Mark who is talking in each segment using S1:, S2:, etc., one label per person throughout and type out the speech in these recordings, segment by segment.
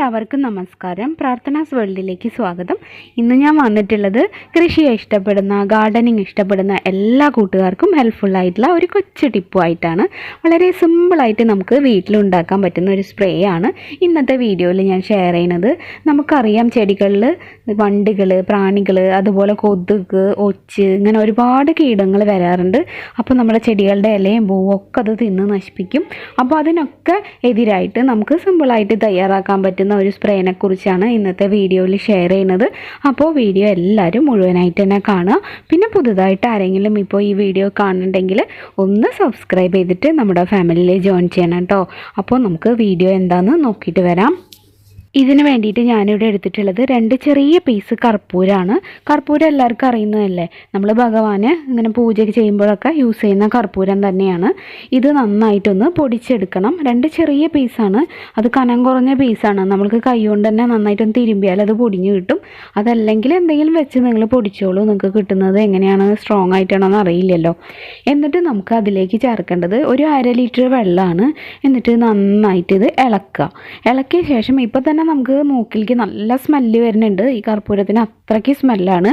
S1: എല്ലാവർക്കും നമസ്കാരം. പ്രാർത്ഥനാസ് വേൾഡിലേക്ക് സ്വാഗതം. ഇന്ന് ഞാൻ വന്നിട്ടുള്ളത് കൃഷിയെ ഇഷ്ടപ്പെടുന്ന, ഗാർഡനിങ് ഇഷ്ടപ്പെടുന്ന എല്ലാ കൂട്ടുകാർക്കും ഹെൽപ്ഫുള്ളായിട്ടുള്ള ഒരു കൊച്ചു ടിപ്പുമായിട്ടാണ്. വളരെ സിമ്പിളായിട്ട് നമുക്ക് വീട്ടിലുണ്ടാക്കാൻ പറ്റുന്ന ഒരു സ്പ്രേ ആണ് ഇന്നത്തെ വീഡിയോയിൽ ഞാൻ ഷെയർ ചെയ്യുന്നത്. നമുക്കറിയാം ചെടികളിൽ വണ്ടുകൾ, പ്രാണികൾ, അതുപോലെ കൊതുക്, ഒച്ച്, ഇങ്ങനെ ഒരുപാട് കീടങ്ങൾ വരാറുണ്ട്. അപ്പോൾ നമ്മുടെ ചെടികളുടെ ഇലയും പൂവും ഒക്കെ അത് തിന്ന് നശിപ്പിക്കും. അപ്പോൾ അതിനൊക്കെ എതിരായിട്ട് നമുക്ക് സിമ്പിളായിട്ട് തയ്യാറാക്കാൻ പറ്റുന്ന ഒരു സ്പ്രേനെ കുറിച്ചാണ് ഇന്നത്തെ വീഡിയോയിൽ ഷെയർ ചെയ്യുന്നത്. അപ്പോൾ വീഡിയോ എല്ലാവരും മുഴുവനായിട്ട് തന്നെ കാണുക. പിന്നെ പുതുതായിട്ട് ആരെങ്കിലും ഇപ്പോൾ ഈ വീഡിയോ കാണുന്നുണ്ടെങ്കിൽ ഒന്ന് സബ്സ്ക്രൈബ് ചെയ്തിട്ട് നമ്മുടെ ഫാമിലിയിൽ ജോയിൻ ചെയ്യണം കേട്ടോ. അപ്പോൾ നമുക്ക് വീഡിയോ എന്താണെന്ന് നോക്കിയിട്ട് വരാം. ഇതിന് വേണ്ടിയിട്ട് ഞാനിവിടെ എടുത്തിട്ടുള്ളത് 2 ചെറിയ പീസ് കർപ്പൂരമാണ്. കർപ്പൂരം എല്ലാവർക്കും അറിയുന്നതല്ലേ, നമ്മൾ ഭഗവാന് ഇങ്ങനെ പൂജയൊക്കെ ചെയ്യുമ്പോഴൊക്കെ യൂസ് ചെയ്യുന്ന കർപ്പൂരം തന്നെയാണ്. ഇത് നന്നായിട്ടൊന്ന് പൊടിച്ചെടുക്കണം. 2 ചെറിയ പീസാണ്, അത് കനം കുറഞ്ഞ പീസാണ്. നമ്മൾക്ക് കൈ കൊണ്ട് തന്നെ നന്നായിട്ടൊന്ന് തിരുമ്പിയാൽ അത് പൊടിഞ്ഞ് കിട്ടും. അതല്ലെങ്കിൽ എന്തെങ്കിലും വെച്ച് നിങ്ങൾ പൊടിച്ചോളൂ. നിങ്ങൾക്ക് കിട്ടുന്നത് എങ്ങനെയാണ്, സ്ട്രോങ് ആയിട്ടാണോ എന്ന് അറിയില്ലല്ലോ. എന്നിട്ട് നമുക്ക് അതിലേക്ക് ചേർക്കേണ്ടത് ഒരു 1/2 ലിറ്റർ വെള്ളമാണ്. എന്നിട്ട് നന്നായിട്ട് ഇത് ഇളക്കുക. ഇളക്കിയ ശേഷം ഇപ്പം തന്നെ നമുക്ക് മൂക്കിലേക്ക് നല്ല സ്മെല്ല് വരുന്നുണ്ട്. ഈ കർപ്പൂരത്തിന് അത്രയ്ക്ക് സ്മെല്ലാണ്.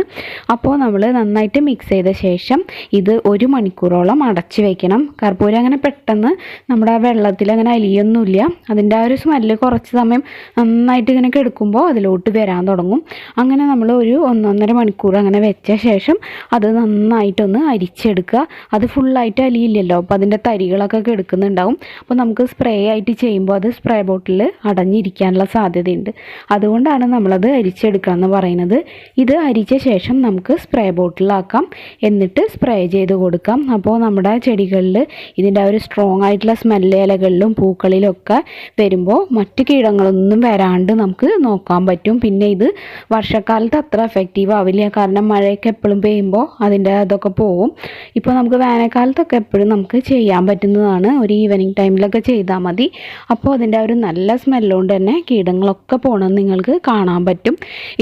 S1: അപ്പോൾ നമ്മൾ നന്നായിട്ട് മിക്സ് ചെയ്ത ശേഷം ഇത് 1 മണിക്കൂറോളം അടച്ച് വയ്ക്കണം. കർപ്പൂരം അങ്ങനെ പെട്ടെന്ന് നമ്മുടെ ആ വെള്ളത്തിൽ അങ്ങനെ അലിയൊന്നുമില്ല. അതിൻ്റെ ആ ഒരു സ്മെല്ല് കുറച്ച് സമയം നന്നായിട്ട് ഇങ്ങനെ കെടുക്കുമ്പോൾ അതിലോട്ട് വരാൻ തുടങ്ങും. അങ്ങനെ നമ്മൾ ഒരു 1-1.5 മണിക്കൂർ അങ്ങനെ വെച്ച ശേഷം അത് നന്നായിട്ടൊന്ന് അരിച്ചെടുക്കുക. അത് ഫുള്ളായിട്ട് അലിയില്ലല്ലോ, അപ്പോൾ അതിൻ്റെ തരികളൊക്കെ കെടുക്കുന്നുണ്ടാവും. അപ്പോൾ നമുക്ക് സ്പ്രേ ആയിട്ട് ചെയ്യുമ്പോൾ അത് സ്പ്രേ ബോട്ടിൽ അടഞ്ഞിരിക്കാനുള്ള സാധ്യതയുണ്ട്. അതുകൊണ്ടാണ് നമ്മളത് അരിച്ചെടുക്കുക എന്ന് പറയുന്നത്. ഇത് അരിച്ച ശേഷം നമുക്ക് സ്പ്രേ ബോട്ടിലാക്കാം. എന്നിട്ട് സ്പ്രേ ചെയ്ത് കൊടുക്കാം. അപ്പോൾ നമ്മുടെ ചെടികളിൽ ഇതിൻ്റെ ഒരു സ്ട്രോങ് ആയിട്ടുള്ള സ്മെല്ല് ഇലകളിലും പൂക്കളിലും ഒക്കെ വരുമ്പോൾ മറ്റ് കീടങ്ങളൊന്നും വരാണ്ട് നമുക്ക് നോക്കാൻ പറ്റും. പിന്നെ ഇത് വർഷക്കാലത്ത് അത്ര എഫക്റ്റീവ് ആവില്ല, കാരണം മഴയൊക്കെ എപ്പോഴും പെയ്യുമ്പോൾ അതിൻ്റെ അതൊക്കെ പോകും. ഇപ്പോൾ നമുക്ക് വേനൽക്കാലത്തൊക്കെ എപ്പോഴും നമുക്ക് ചെയ്യാൻ പറ്റുന്നതാണ്. ഒരു ഈവനിങ് ടൈമിലൊക്കെ ചെയ്താൽ മതി. അപ്പോൾ അതിൻ്റെ ഒരു നല്ല സ്മെല്ലുകൊണ്ട് തന്നെ കീടങ്ങളൊക്കെ പോകണമെന്ന് നിങ്ങൾക്ക് കാണാൻ പറ്റും.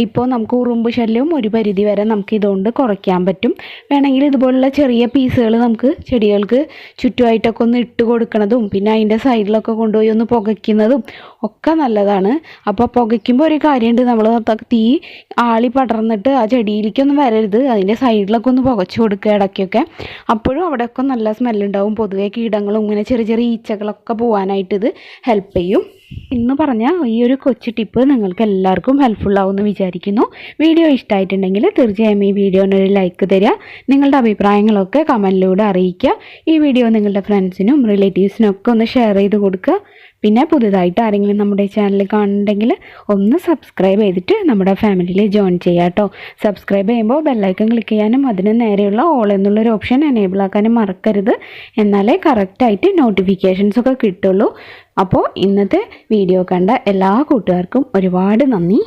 S1: ഇപ്പോൾ നമുക്ക് ഉറുമ്പ് ശല്യവും ഒരു പരിധി വരെ നമുക്ക് ഇതുകൊണ്ട് കുറയ്ക്കാൻ പറ്റും. വേണമെങ്കിൽ ഇതുപോലുള്ള ചെറിയ പീസുകൾ നമുക്ക് ചെടികൾക്ക് ചുറ്റുമായിട്ടൊക്കെ ഒന്ന് ഇട്ട് കൊടുക്കുന്നതും പിന്നെ അതിൻ്റെ സൈഡിലൊക്കെ കൊണ്ടുപോയി ഒന്ന് പുകയ്ക്കുന്നതും ഒക്കെ നല്ലതാണ്. അപ്പോൾ പുകയ്ക്കുമ്പോൾ ഒരു കാര്യമുണ്ട്, നമ്മൾ തീ ആളി പടർന്നിട്ട് ആ ചെടിയിലേക്കൊന്നും വരരുത്. അതിൻ്റെ സൈഡിലൊക്കെ ഒന്ന് പുകച്ചു കൊടുക്കുക ഇടയ്ക്കൊക്കെ. അപ്പോഴും അവിടെയൊക്കെ നല്ല സ്മെല്ലുണ്ടാവും. പൊതുവെ കീടങ്ങളും ഇങ്ങനെ ചെറിയ ചെറിയ ഈച്ചകളൊക്കെ പോകാനായിട്ട് ഇത് ഹെൽപ്പ് ചെയ്യും. ഇന്ന് പറഞ്ഞ ഈ ഒരു കൊച്ചു ടിപ്പ് നിങ്ങൾക്ക് എല്ലാവർക്കും ഹെൽപ്ഫുള്ളാവുമെന്ന് വിചാരിക്കുന്നു. വീഡിയോ ഇഷ്ടമായിട്ടുണ്ടെങ്കിൽ തീർച്ചയായും ഈ വീഡിയോനൊരു ലൈക്ക് തരിക. നിങ്ങളുടെ അഭിപ്രായങ്ങളൊക്കെ കമൻറ്റിലൂടെ അറിയിക്കുക. ഈ വീഡിയോ നിങ്ങളുടെ ഫ്രണ്ട്സിനും റിലേറ്റീവ്സിനും ഒക്കെ ഒന്ന് ഷെയർ ചെയ്ത് കൊടുക്കുക. പിന്നെ പുതുതായിട്ട് ആരെങ്കിലും നമ്മുടെ ചാനൽ കാണുന്നുണ്ടെങ്കിൽ ഒന്ന് സബ്സ്ക്രൈബ് ചെയ്തിട്ട് നമ്മുടെ ഫാമിലിയിൽ ജോയിൻ ചെയ്യുക കേട്ടോ. സബ്സ്ക്രൈബ് ചെയ്യുമ്പോൾ ബെല്ലൈക്കൺ ക്ലിക്ക് ചെയ്യാനും അതിന് നേരെയുള്ള ഓൾ എന്നുള്ളൊരു ഓപ്ഷൻ എനേബിൾ ആക്കാനും മറക്കരുത്. എന്നാലേ കറക്റ്റായിട്ട് നോട്ടിഫിക്കേഷൻസൊക്കെ കിട്ടുള്ളൂ. അപ്പോൾ ഇന്നത്തെ വീഡിയോ കണ്ട എല്ലാ കൂട്ടുകാർക്കും ഒരുപാട് നന്ദി.